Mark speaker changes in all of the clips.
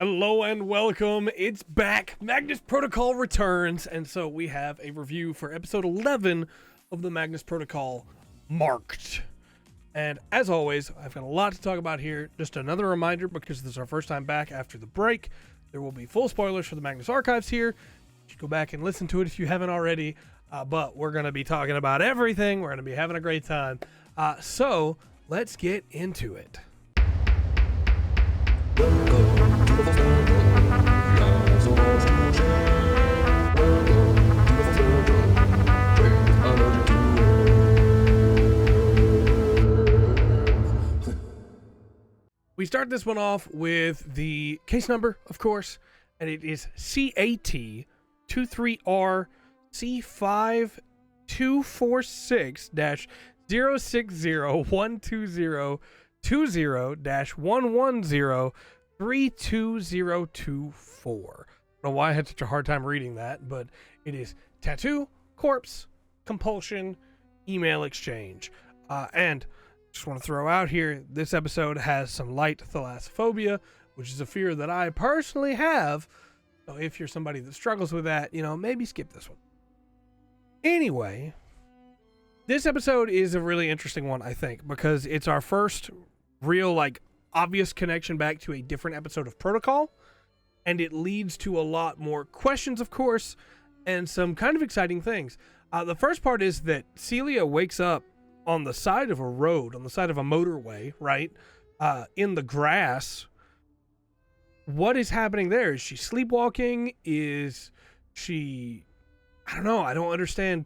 Speaker 1: Hello and welcome. It's back. Magnus Protocol returns, and so we have a review for episode 11 of the Magnus Protocol, Marked. And as always, I've got a lot to talk about here. Just another reminder, because this is our first time back after the break, there will be full spoilers for the Magnus archives here. You should go back and listen to it if you haven't already. But we're going to be talking about everything. We're going to be having a great time. So let's get into it. We start this one off with the case number, of course, and it is CAT 234-C5-246-060-120-110-32024. I don't know why I had such a hard time reading that, but it is tattoo, corpse, compulsion, email exchange. And just want to throw out here, this episode has some light Thallasophobia, which is a fear that I personally have. So if you're somebody that struggles with that, maybe skip this one. Anyway, this episode is a really interesting one, I think, because it's our first real, obvious connection back to a different episode of Protocol, and it leads to a lot more questions, of course, and some kind of exciting things. The first part is that Celia wakes up on the side of a road, on the side of a motorway, right? In the grass. What is happening there? Is she sleepwalking? Is she... I don't know. I don't understand.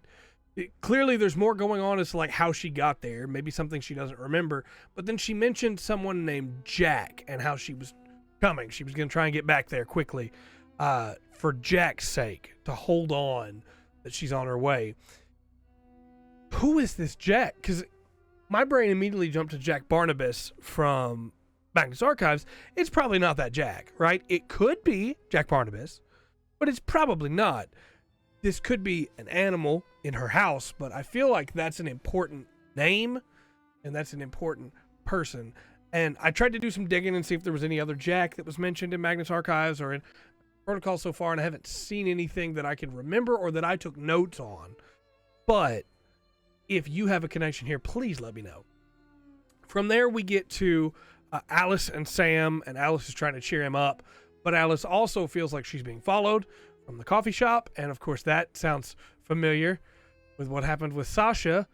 Speaker 1: Clearly, there's more going on as to how she got there. Maybe something she doesn't remember. But then she mentioned someone named Jack and how she was coming. She was going to try and get back there quickly for Jack's sake, to hold on that she's on her way. Who is this Jack? Because my brain immediately jumped to Jack Barnabas from Magnus Archives. It's probably not that Jack, right? It could be Jack Barnabas, but it's probably not. This could be an animal in her house, but I feel like that's an important name, and that's an important person. And I tried to do some digging and see if there was any other Jack that was mentioned in Magnus Archives or in Protocol so far, and I haven't seen anything that I can remember or that I took notes on. But if you have a connection here, please let me know. From there, we get to Alice and Sam, and Alice is trying to cheer him up, but Alice also feels like she's being followed from the coffee shop, and of course that sounds familiar with what happened with Sasha,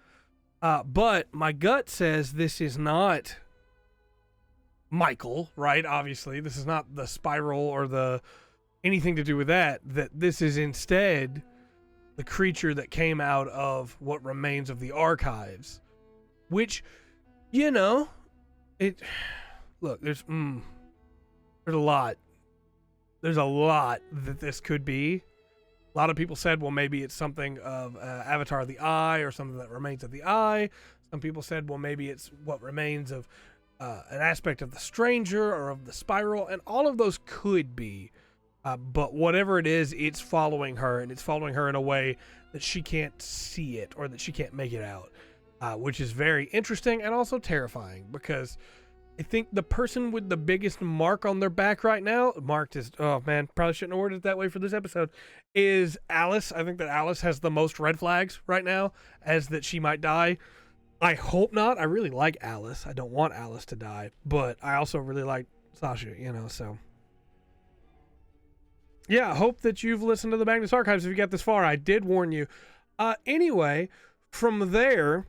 Speaker 1: but my gut says this is not Michael, right? Obviously, this is not the spiral or the anything to do with that this is instead the creature that came out of what remains of the archives, which, look, there's a lot that this could be. A lot of people said, well, maybe it's something of Avatar of the Eye or something that remains of the Eye. Some people said, well, maybe it's what remains of an aspect of the Stranger or of the Spiral, and all of those could be. But whatever it is, it's following her, and it's following her in a way that she can't see it or that she can't make it out, which is very interesting and also terrifying, because I think the person with the biggest mark on their back right now, marked is, oh man, probably shouldn't have worded it that way for this episode, is Alice. I think that Alice has the most red flags right now, as that she might die. I hope not. I really like Alice. I don't want Alice to die, but I also really like Sasha, so... yeah, I hope that you've listened to the Magnus Archives if you got this far. I did warn you. Anyway, from there,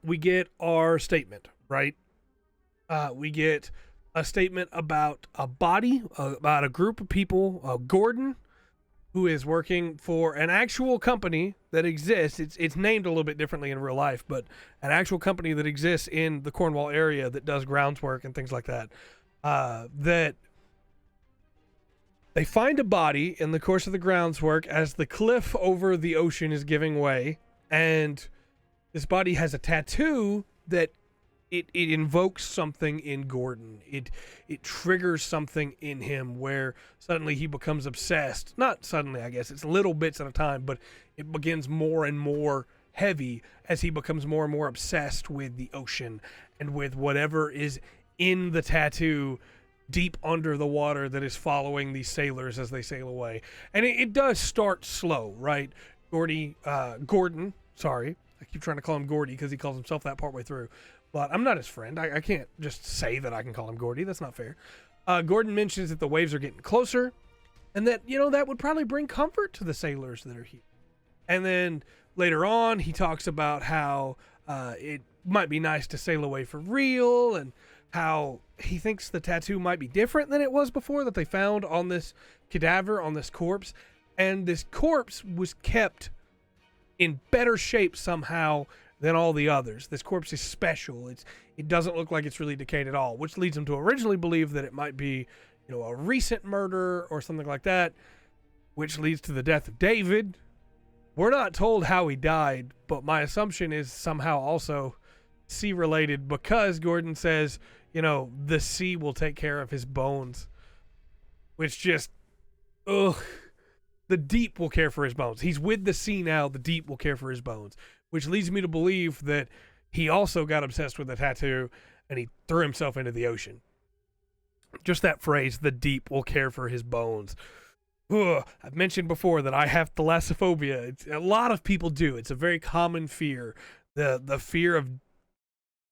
Speaker 1: we get our statement, right? We get a statement about a body, about a group of people, Gordon, who is working for an actual company that exists. It's named a little bit differently in real life, but an actual company that exists in the Cornwall area that does grounds work and things like that. That they find a body in the course of the grounds work as the cliff over the ocean is giving way, and this body has a tattoo that it invokes something in Gordon. It triggers something in him where suddenly he becomes obsessed. Not suddenly, I guess. It's little bits at a time, but it begins more and more heavy as he becomes more and more obsessed with the ocean and with whatever is in the tattoo deep under the water that is following these sailors as they sail away. And it does start slow, right? Gordon, sorry. I keep trying to call him Gordy because he calls himself that partway through. But I'm not his friend. I can't just say that I can call him Gordy. That's not fair. Gordon mentions that the waves are getting closer and that, that would probably bring comfort to the sailors that are here. And then later on, he talks about how it might be nice to sail away for real and how he thinks the tattoo might be different than it was before that they found on this cadaver, on this corpse. And this corpse was kept in better shape somehow than all the others. This corpse is special. It doesn't look like it's really decayed at all, which leads him to originally believe that it might be, a recent murder or something like that, which leads to the death of David. We're not told how he died, but my assumption is somehow also sea related because Gordon says, the sea will take care of his bones, which just, ugh. The deep will care for his bones. He's with the sea now. The deep will care for his bones, which leads me to believe that he also got obsessed with the tattoo and he threw himself into the ocean. Just that phrase, the deep will care for his bones. Ugh. I've mentioned before that I have thalassophobia. A lot of people do. It's a very common fear. The fear of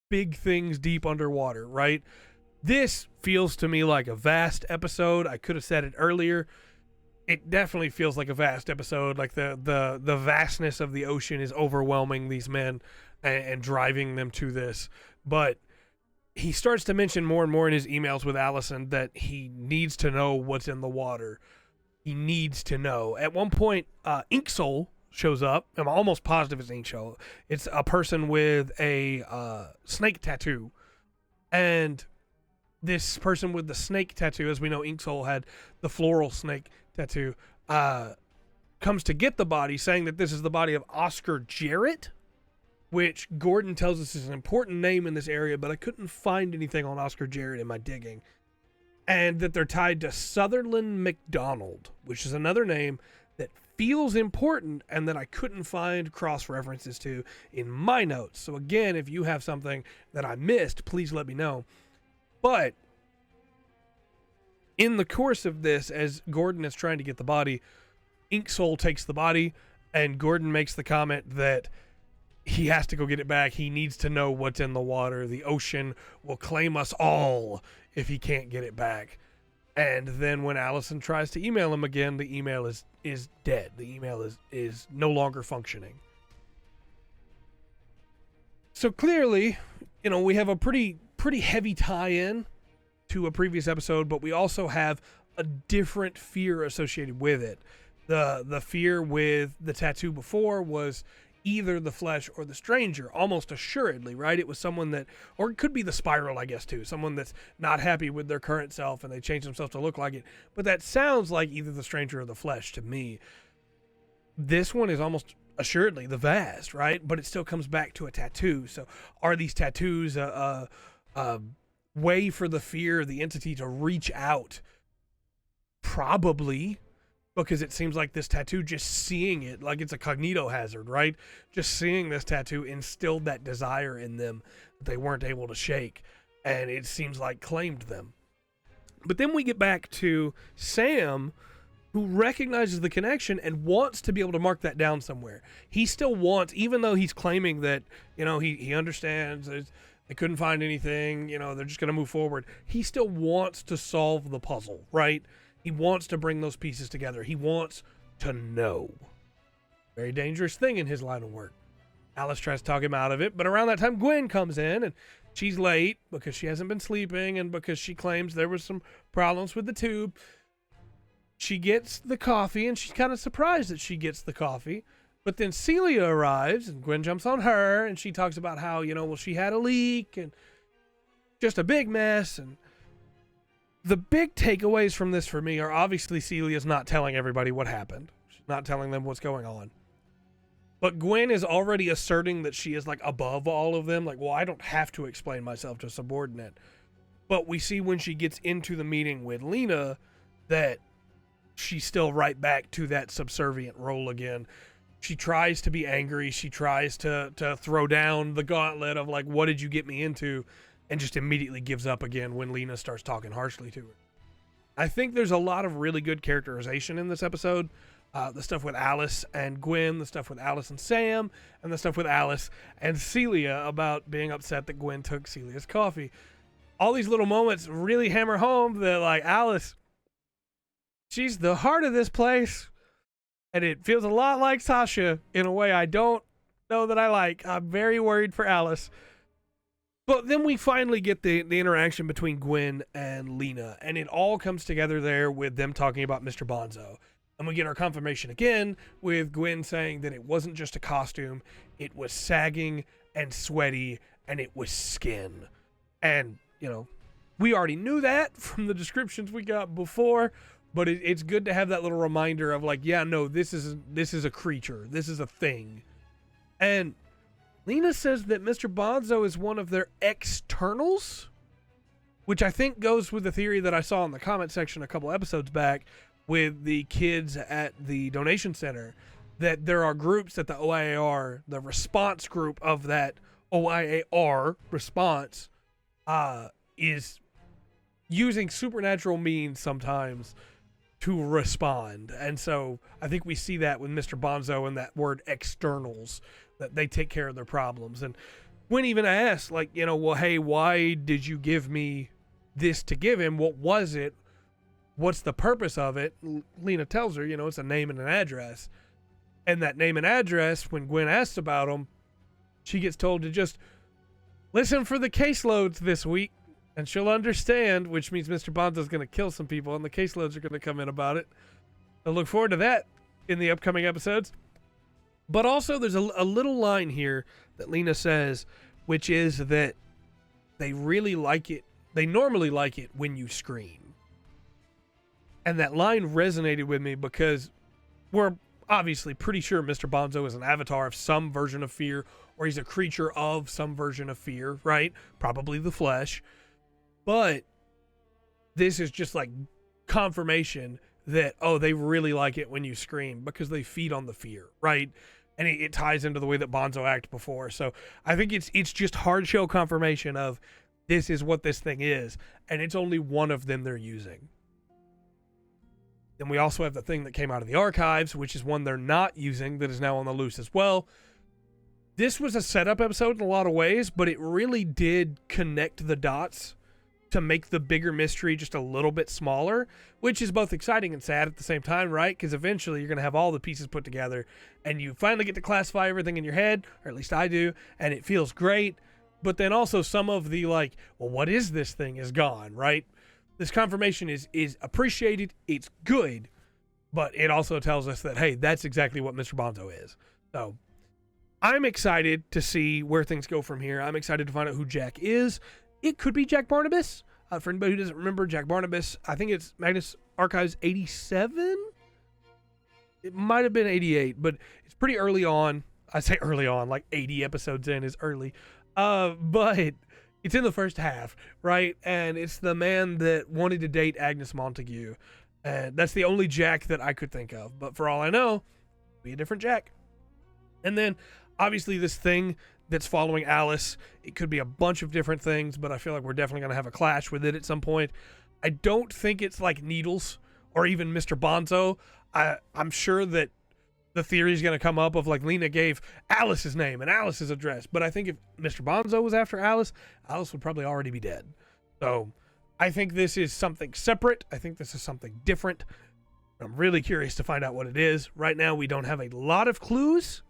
Speaker 1: big things deep underwater, right? This feels to me like a vast episode. I could have said it earlier. It definitely feels like a vast episode. Like the vastness of the ocean is overwhelming these men and driving them to this. But he starts to mention more and more in his emails with Allison that he needs to know what's in the water. He needs to know. At one point, Ink Soul shows up. I'm almost positive it's Ink Soul. It's a person with a snake tattoo. And this person with the snake tattoo, as we know, Ink Soul had the floral snake tattoo, comes to get the body, saying that this is the body of Oscar Jarrett, which Gordon tells us is an important name in this area, but I couldn't find anything on Oscar Jarrett in my digging. And that they're tied to Sutherland McDonald, which is another name that feels important and that I couldn't find cross references to in my notes. So again, if you have something that I missed, please let me know. But in the course of this, as Gordon is trying to get the body, Ink Soul takes the body, and Gordon makes the comment that he has to go get it back. He needs to know what's in the water. The ocean will claim us all if he can't get it back. And then when Allison tries to email him again, the email is dead. The email is no longer functioning. So clearly, we have a pretty heavy tie-in to a previous episode, but we also have a different fear associated with it. The fear with the tattoo before was either the flesh or the stranger, almost assuredly, right? It was someone that, or it could be the spiral, I guess, too. Someone that's not happy with their current self and they change themselves to look like it. But that sounds like either the stranger or the flesh to me. This one is almost assuredly the vast, right? But it still comes back to a tattoo. So are these tattoos a way for the fear, the entity to reach out? Probably. Because it seems like this tattoo, just seeing it, like it's a cognito hazard, right? Just seeing this tattoo instilled that desire in them that they weren't able to shake. And it seems like claimed them. But then we get back to Sam, who recognizes the connection and wants to be able to mark that down somewhere. He still wants, even though he's claiming that, he understands, they couldn't find anything, they're just going to move forward. He still wants to solve the puzzle, right? He wants to bring those pieces together. He wants to know. Very dangerous thing in his line of work. Alice tries to talk him out of it, but around that time, Gwen comes in, and she's late because she hasn't been sleeping and because she claims there was some problems with the tube. She gets the coffee, and she's kind of surprised that she gets the coffee. But then Celia arrives, and Gwen jumps on her, and she talks about how, she had a leak, and just a big mess, and the big takeaways from this for me are obviously Celia's not telling everybody what happened. She's not telling them what's going on. But Gwen is already asserting that she is like above all of them. Like, well, I don't have to explain myself to a subordinate. But we see when she gets into the meeting with Lena that she's still right back to that subservient role again. She tries to be angry. She tries to throw down the gauntlet of like, what did you get me into? and just immediately gives up again when Lena starts talking harshly to her. I think there's a lot of really good characterization in this episode. The stuff with Alice and Gwen, the stuff with Alice and Sam, and the stuff with Alice and Celia about being upset that Gwen took Celia's coffee. All these little moments really hammer home that, like, Alice, she's the heart of this place, and it feels a lot like Sasha in a way I don't know that I like. I'm very worried for Alice. But then we finally get the interaction between Gwen and Lena, and it all comes together there with them talking about Mr. Bonzo. And we get our confirmation again with Gwen saying that it wasn't just a costume, it was sagging and sweaty, and it was skin. And, you know, we already knew that from the descriptions we got before, but it's good to have that little reminder of, like, yeah, no, this is a creature, this is a thing. And Lena says that Mr. Bonzo is one of their externals, which I think goes with the theory that I saw in the comment section a couple episodes back with the kids at the donation center, that there are groups that the OIAR, the response group of that OIAR response, is using supernatural means sometimes to respond. And so I think we see that with Mr. Bonzo and that word externals, that they take care of their problems. And when even asked, like, you know, well, hey, why did you give me this to give him? What was it? What's the purpose of it? Lena tells her, you know, it's a name and an address. And that name and address, when Gwen asks about them, she gets told to just listen for the caseloads this week, and she'll understand, which means Mr. Bonzo's going to kill some people, and the caseloads are going to come in about it. I look forward to that in the upcoming episodes. But also, there's a little line here that Lena says, which is that they really like it. They normally like it when you scream. And that line resonated with me because we're obviously pretty sure Mr. Bonzo is an avatar of some version of fear, or he's a creature of some version of fear, right? Probably the flesh. But this is just like confirmation that, oh, they really like it when you scream because they feed on the fear, right? And it ties into the way that Bonzo acted before. So I think it's just hard shell confirmation of this is what this thing is, and it's only one of them they're using. Then we also have the thing that came out of the archives, which is one they're not using that is now on the loose as well. This was a setup episode in a lot of ways, but it really did connect the dots to make the bigger mystery just a little bit smaller, which is both exciting and sad at the same time, right? Because eventually you're going to have all the pieces put together and you finally get to classify everything in your head, or at least I do, and it feels great. But then also some of the, like, well, what is this thing is gone, right? This confirmation is appreciated, it's good, but it also tells us that, hey, that's exactly what Mr. Bonzo is. So I'm excited to see where things go from here. I'm excited to find out who Jack is. It could be Jack Barnabas. For anybody who doesn't remember, Jack Barnabas, I think it's Magnus Archives 87? It might have been 88, but it's pretty early on. I say early on, like 80 episodes in is early. But it's in the first half, right? And it's the man that wanted to date Agnes Montague. And that's the only Jack that I could think of. But for all I know, it'll be a different Jack. And then, obviously, this thing that's following Alice, it could be a bunch of different things, but I feel like we're definitely going to have a clash with it at some point. I don't think it's like Needles or even Mr. Bonzo. I'm sure that the theory is going to come up of, like, Lena gave Alice's name and Alice's address. But I think if Mr. Bonzo was after Alice, Alice would probably already be dead. So I think this is something separate. I think this is something different. I'm really curious to find out what it is. Right now, we don't have a lot of clues.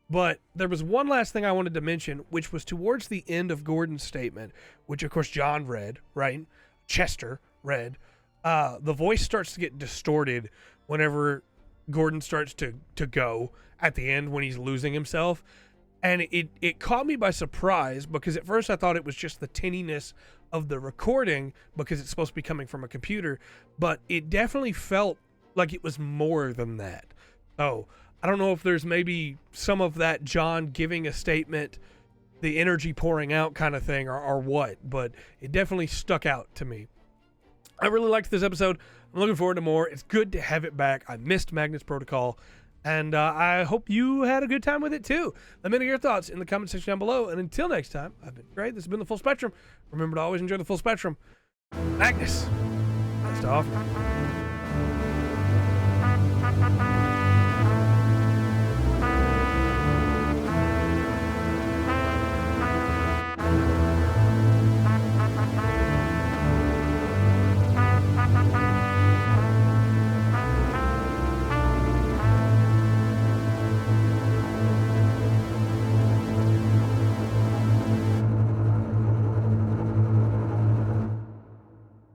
Speaker 1: But there was one last thing I wanted to mention, which was towards the end of Gordon's statement, which, of course, John read, right? Chester read. The voice starts to get distorted whenever Gordon starts to go at the end when he's losing himself. And it caught me by surprise because at first I thought it was just the tinniness of the recording because it's supposed to be coming from a computer. But it definitely felt like it was more than that. Oh, I don't know if there's maybe some of that John giving a statement, the energy pouring out kind of thing or what, but it definitely stuck out to me. I really liked this episode. I'm looking forward to more. It's good to have it back. I missed Magnus Protocol. And I hope you had a good time with it too. Let me know your thoughts in the comment section down below. And until next time, I've been Trey. This has been The Full Spectrum. Remember to always enjoy the full spectrum. Magnus, best to offer.